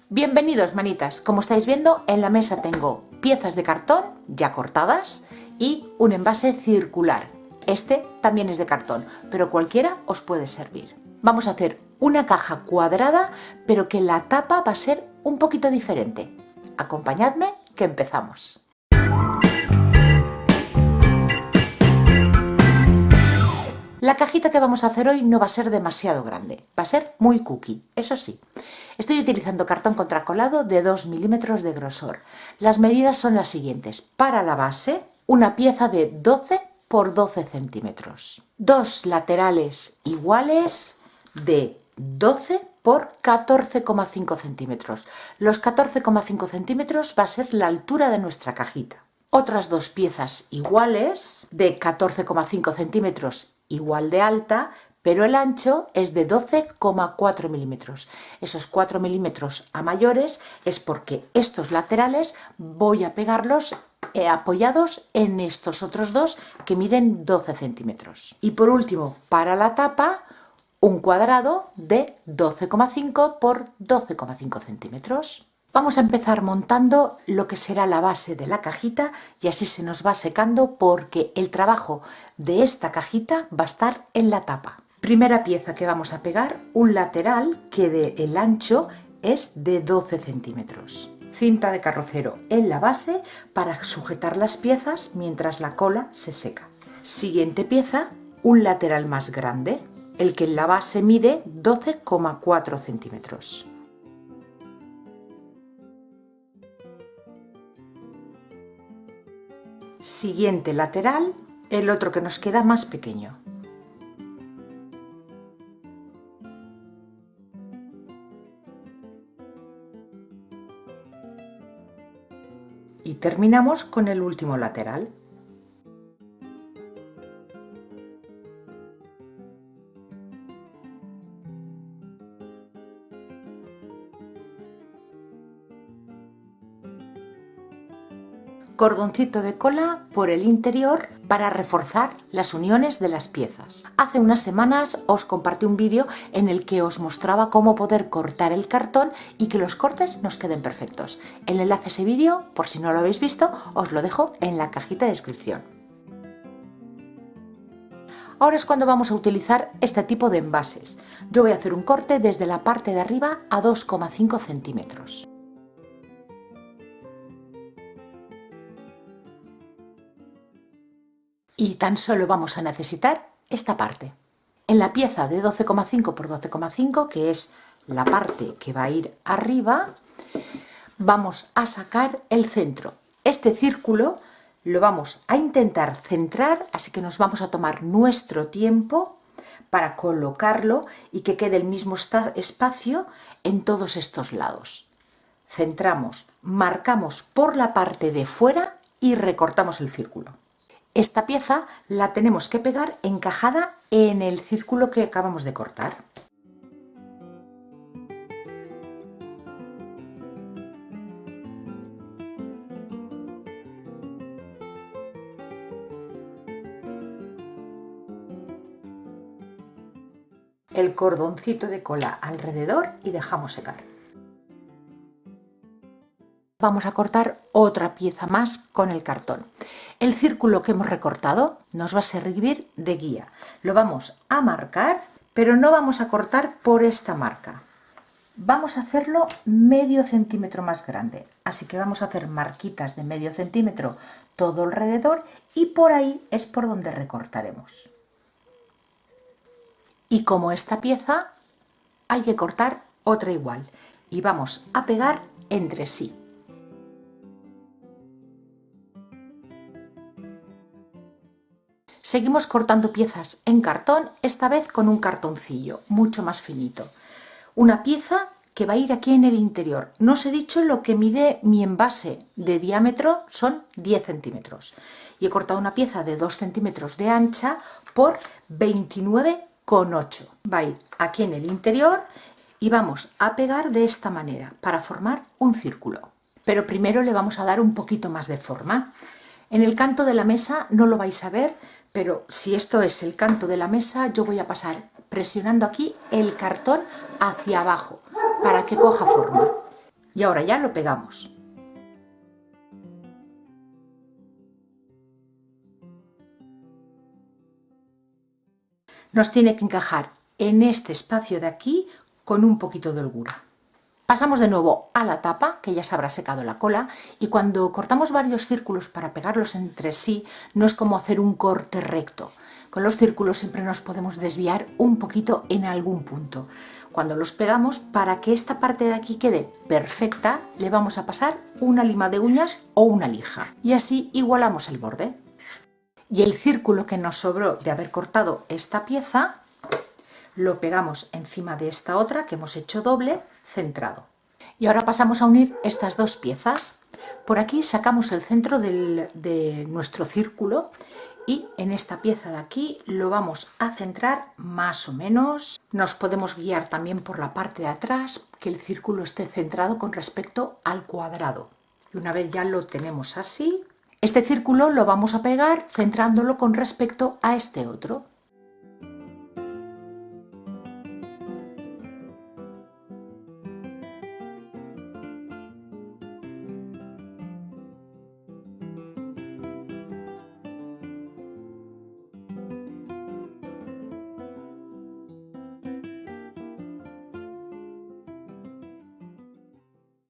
Bienvenidos, manitas. Como estáis viendo, en la mesa tengo piezas de cartón ya cortadas y un envase circular. Este también es de cartón, pero cualquiera os puede servir. Vamos a hacer una caja cuadrada, pero que la tapa va a ser un poquito diferente. Acompañadme, que empezamos. La cajita que vamos a hacer hoy no va a ser demasiado grande, va a ser muy cookie, eso sí. Estoy utilizando cartón contracolado de 2 milímetros de grosor. Las medidas son las siguientes. Para la base, una pieza de 12 por 12 centímetros. Dos laterales iguales de 12 por 14,5 centímetros. Los 14,5 centímetros va a ser la altura de nuestra cajita. Otras dos piezas iguales de 14,5 centímetros igual de alta, pero el ancho es de 12,4 milímetros. Esos 4 milímetros a mayores es porque estos laterales voy a pegarlos apoyados en estos otros dos que miden 12 centímetros. Y por último, para la tapa, un cuadrado de 12,5 por 12,5 centímetros. Vamos a empezar montando lo que será la base de la cajita y así se nos va secando porque el trabajo de esta cajita va a estar en la tapa. Primera pieza que vamos a pegar, un lateral que el ancho es de 12 centímetros. Cinta de carrocero en la base para sujetar las piezas mientras la cola se seca. Siguiente pieza, un lateral más grande, el que en la base mide 12,4 centímetros. Siguiente lateral, el otro que nos queda más pequeño. Y terminamos con el último lateral. Cordoncito de cola por el interior para reforzar las uniones de las piezas. Hace unas semanas os compartí un vídeo en el que os mostraba cómo poder cortar el cartón y que los cortes nos queden perfectos. El enlace a ese vídeo, por si no lo habéis visto, os lo dejo en la cajita de descripción. Ahora es cuando vamos a utilizar este tipo de envases. Yo voy a hacer un corte desde la parte de arriba a 2,5 centímetros. Y tan solo vamos a necesitar esta parte. En la pieza de 12,5 por 12,5, que es la parte que va a ir arriba, vamos a sacar el centro. Este círculo lo vamos a intentar centrar, así que nos vamos a tomar nuestro tiempo para colocarlo y que quede el mismo espacio en todos estos lados. Centramos, marcamos por la parte de fuera y recortamos el círculo. Esta pieza la tenemos que pegar encajada en el círculo que acabamos de cortar. El cordoncito de cola alrededor y dejamos secar. Vamos a cortar otra pieza más con el cartón. El círculo que hemos recortado nos va a servir de guía. Lo vamos a marcar, pero no vamos a cortar por esta marca. Vamos a hacerlo medio centímetro más grande. Así que vamos a hacer marquitas de medio centímetro todo alrededor y por ahí es por donde recortaremos. Y como esta pieza, hay que cortar otra igual y vamos a pegar entre sí. Seguimos cortando piezas en cartón, esta vez con un cartoncillo mucho más finito. Una pieza que va a ir aquí en el interior. No os he dicho lo que mide mi envase de diámetro, son 10 centímetros. Y he cortado una pieza de 2 centímetros de ancha por 29,8. Va a ir aquí en el interior y vamos a pegar de esta manera para formar un círculo. Pero primero le vamos a dar un poquito más de forma. En el canto de la mesa no lo vais a ver, pero si esto es el canto de la mesa, yo voy a pasar presionando aquí el cartón hacia abajo para que coja forma. Y ahora ya lo pegamos. Nos tiene que encajar en este espacio de aquí con un poquito de holgura. Pasamos de nuevo a la tapa, que ya se habrá secado la cola, y cuando cortamos varios círculos para pegarlos entre sí, no es como hacer un corte recto. Con los círculos siempre nos podemos desviar un poquito en algún punto. Cuando los pegamos, para que esta parte de aquí quede perfecta, le vamos a pasar una lima de uñas o una lija. Y así igualamos el borde. Y el círculo que nos sobró de haber cortado esta pieza, lo pegamos encima de esta otra que hemos hecho doble, centrado. Y ahora pasamos a unir estas dos piezas. Por aquí sacamos el centro de nuestro círculo y en esta pieza de aquí lo vamos a centrar más o menos. Nos podemos guiar también por la parte de atrás, que el círculo esté centrado con respecto al cuadrado. Y una vez ya lo tenemos así, este círculo lo vamos a pegar centrándolo con respecto a este otro.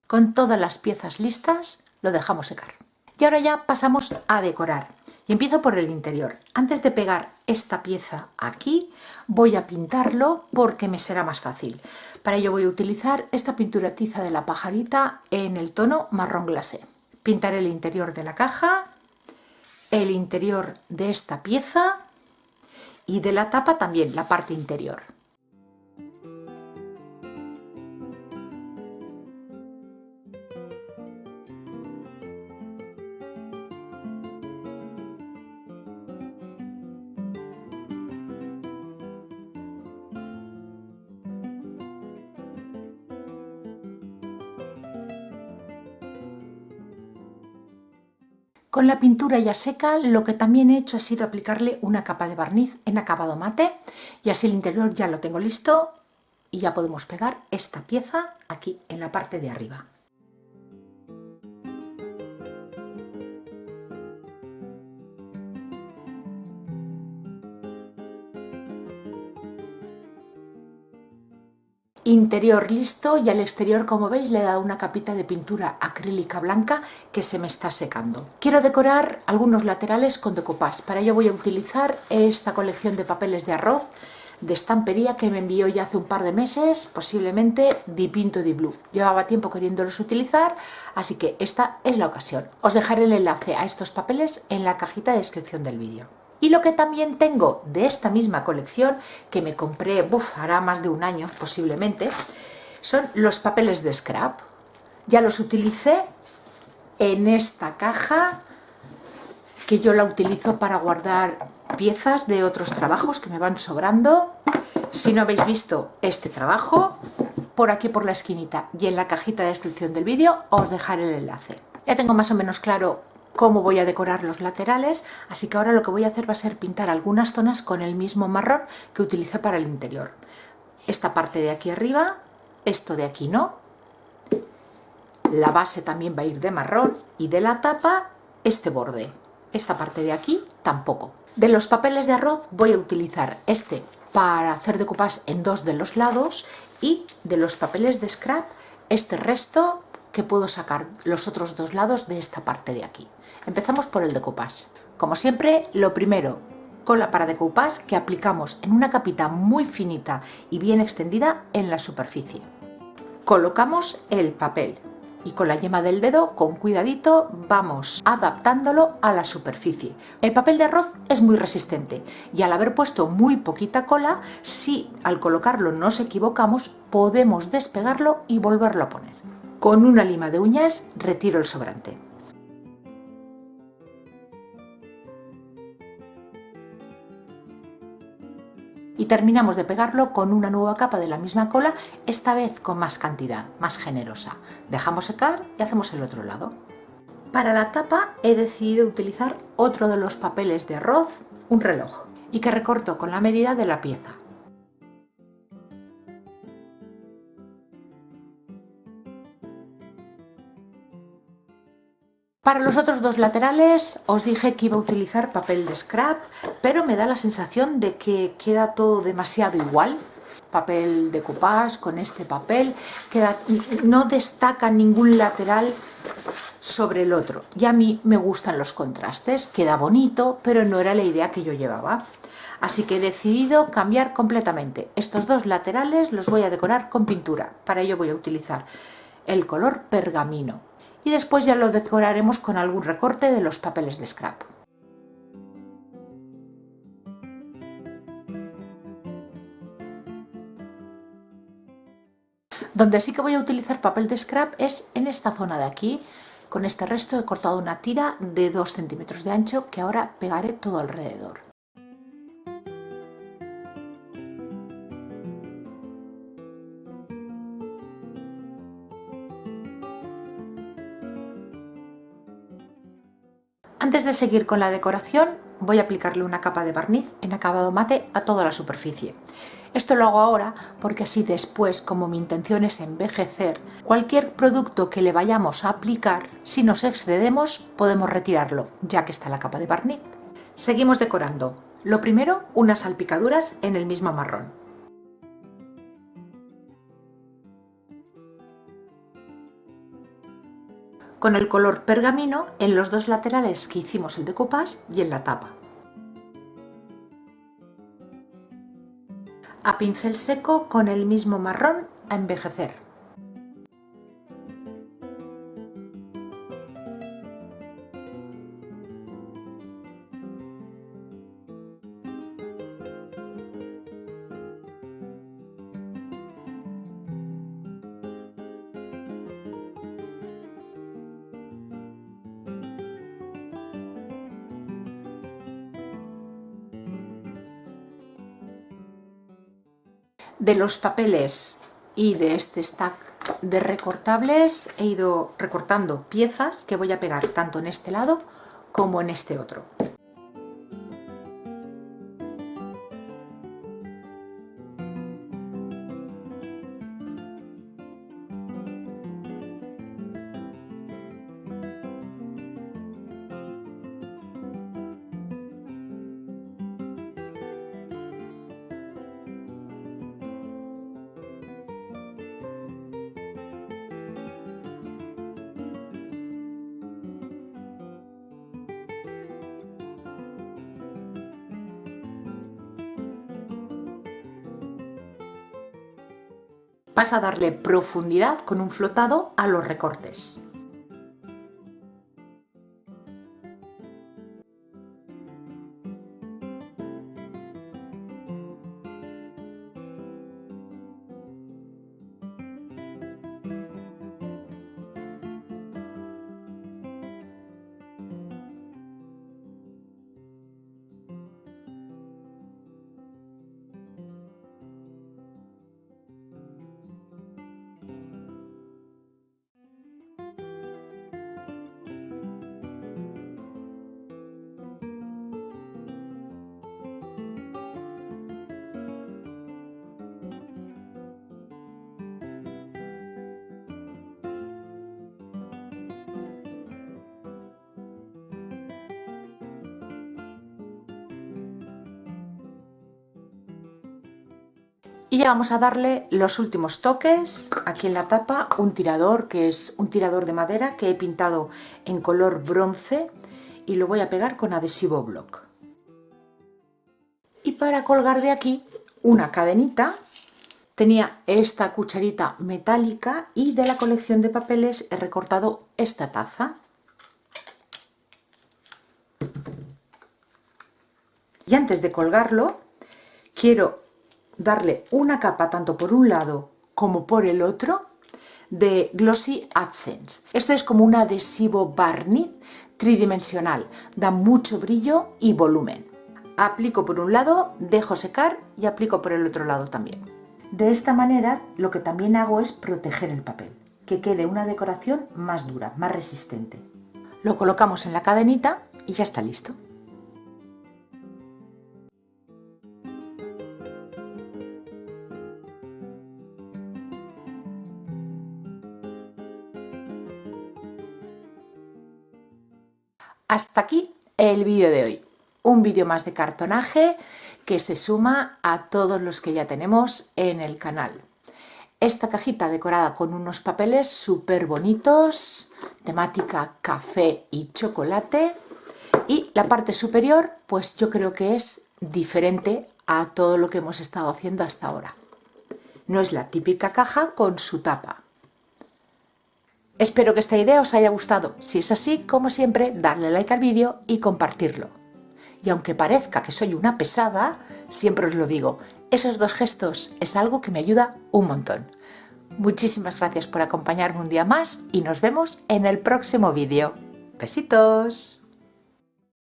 Con todas las piezas listas, lo dejamos secar. Y ahora ya pasamos a decorar. Y empiezo por el interior. Antes de pegar esta pieza aquí, voy a pintarlo porque me será más fácil. Para ello voy a utilizar esta pintura tiza de la pajarita en el tono marrón glacé. Pintaré el interior de la caja, el interior de esta pieza y de la tapa también, la parte interior. Con la pintura ya seca, lo que también he hecho ha sido aplicarle una capa de barniz en acabado mate y así el interior ya lo tengo listo y ya podemos pegar esta pieza aquí en la parte de arriba. Interior listo y al exterior, como veis, le he dado una capita de pintura acrílica blanca que se me está secando. Quiero decorar algunos laterales con decoupage. Para ello voy a utilizar esta colección de papeles de arroz de estampería que me envió ya hace un par de meses, posiblemente Dipinto di Blu. Llevaba tiempo queriéndolos utilizar, así que esta es la ocasión. Os dejaré el enlace a estos papeles en la cajita de descripción del vídeo. Y lo que también tengo de esta misma colección, que me compré, hará más de un año posiblemente, son los papeles de scrap. Ya los utilicé en esta caja, que yo la utilizo para guardar piezas de otros trabajos que me van sobrando. Si no habéis visto este trabajo, por aquí por la esquinita y en la cajita de descripción del vídeo os dejaré el enlace. Ya tengo más o menos claro cómo voy a decorar los laterales, así que ahora lo que voy a hacer va a ser pintar algunas zonas con el mismo marrón que utilicé para el interior. Esta parte de aquí arriba, esto de aquí no, la base también va a ir de marrón y de la tapa este borde, esta parte de aquí tampoco. De los papeles de arroz voy a utilizar este para hacer decoupage en dos de los lados y de los papeles de scrap este resto que puedo sacar los otros dos lados de esta parte de aquí. Empezamos por el decoupage. Como siempre, lo primero, cola para decoupage que aplicamos en una capita muy finita y bien extendida en la superficie. Colocamos el papel y con la yema del dedo, con cuidadito, vamos adaptándolo a la superficie. El papel de arroz es muy resistente y al haber puesto muy poquita cola, si al colocarlo nos equivocamos, podemos despegarlo y volverlo a poner. Con una lima de uñas retiro el sobrante. Y terminamos de pegarlo con una nueva capa de la misma cola, esta vez con más cantidad, más generosa. Dejamos secar y hacemos el otro lado. Para la tapa he decidido utilizar otro de los papeles de arroz, un reloj, y que recorto con la medida de la pieza. Para los otros dos laterales os dije que iba a utilizar papel de scrap, pero me da la sensación de que queda todo demasiado igual. Papel de coupage con este papel, no destaca ningún lateral sobre el otro. Y a mí me gustan los contrastes, queda bonito, pero no era la idea que yo llevaba. Así que he decidido cambiar completamente. Estos dos laterales los voy a decorar con pintura. Para ello voy a utilizar el color pergamino. Y después ya lo decoraremos con algún recorte de los papeles de scrap. Donde sí que voy a utilizar papel de scrap es en esta zona de aquí. Con este resto he cortado una tira de 2 centímetros de ancho que ahora pegaré todo alrededor. Antes de seguir con la decoración, voy a aplicarle una capa de barniz en acabado mate a toda la superficie. Esto lo hago ahora porque así después, como mi intención es envejecer, cualquier producto que le vayamos a aplicar, si nos excedemos, podemos retirarlo, ya que está la capa de barniz. Seguimos decorando. Lo primero, unas salpicaduras en el mismo marrón. Con el color pergamino en los dos laterales que hicimos el decoupage y en la tapa. A pincel seco con el mismo marrón a envejecer. De los papeles y de este stack de recortables he ido recortando piezas que voy a pegar tanto en este lado como en este otro. Vas a darle profundidad con un flotado a los recortes. Y ya vamos a darle los últimos toques. Aquí en la tapa un tirador, que es un tirador de madera que he pintado en color bronce y lo voy a pegar con adhesivo block. Y para colgar de aquí una cadenita, tenía esta cucharita metálica y de la colección de papeles he recortado esta taza. Y antes de colgarlo, quiero darle una capa tanto por un lado como por el otro de Glossy Accents. Esto es como un adhesivo barniz tridimensional, da mucho brillo y volumen. Aplico por un lado, dejo secar y aplico por el otro lado también. De esta manera lo que también hago es proteger el papel, que quede una decoración más dura, más resistente. Lo colocamos en la cadenita y ya está listo. Hasta aquí el vídeo de hoy. Un vídeo más de cartonaje que se suma a todos los que ya tenemos en el canal. Esta cajita decorada con unos papeles súper bonitos, temática café y chocolate. Y la parte superior, pues yo creo que es diferente a todo lo que hemos estado haciendo hasta ahora. No es la típica caja con su tapa. Espero que esta idea os haya gustado. Si es así, como siempre, darle like al vídeo y compartirlo. Y aunque parezca que soy una pesada, siempre os lo digo, esos dos gestos es algo que me ayuda un montón. Muchísimas gracias por acompañarme un día más y nos vemos en el próximo vídeo. ¡Besitos!